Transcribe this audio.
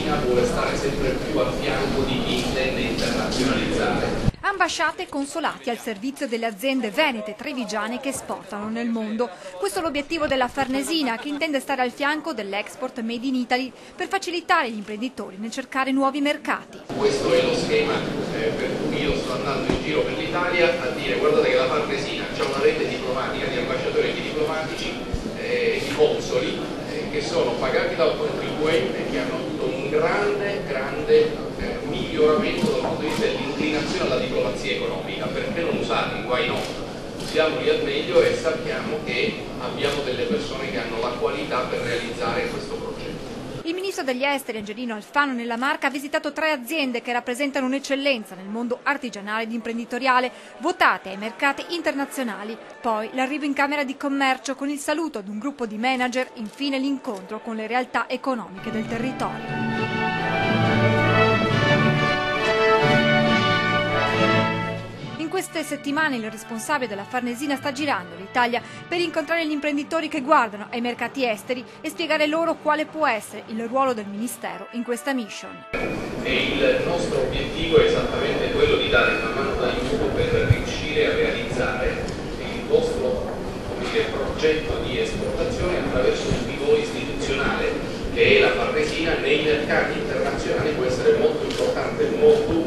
Farnesina vuole stare sempre più a fianco di chi intende internazionalizzare. Ambasciate e consolati al servizio delle aziende venete e trevigiane che esportano nel mondo. Questo è l'obiettivo della Farnesina, che intende stare al fianco dell'export Made in Italy per facilitare gli imprenditori nel cercare nuovi mercati. Questo è lo schema per cui io sto andando in giro per l'Italia a dire: guardate che la Farnesina c'è una rete diplomatica di ambasciatori e di diplomatici, di consoli, che sono pagati dal contribuente, che hanno avuto un grande miglioramento dal punto di vista dell'inclinazione alla diplomazia economica. Perché non usarli? Why not? Usiamoli al meglio e sappiamo che abbiamo delle persone che hanno la qualità per realizzare questo progetto. Il ministro degli esteri Angelino Alfano nella Marca ha visitato 3 aziende che rappresentano un'eccellenza nel mondo artigianale ed imprenditoriale, votate ai mercati internazionali. Poi l'arrivo in Camera di Commercio con il saluto ad un gruppo di manager, infine l'incontro con le realtà economiche del territorio. In queste settimane il responsabile della Farnesina sta girando l'Italia per incontrare gli imprenditori che guardano ai mercati esteri e spiegare loro quale può essere il ruolo del Ministero in questa mission. E il nostro obiettivo è esattamente quello di dare una mano d'aiuto per riuscire a realizzare il vostro progetto di esportazione attraverso un pivot istituzionale che è la Farnesina nei mercati internazionali. Può essere molto importante, molto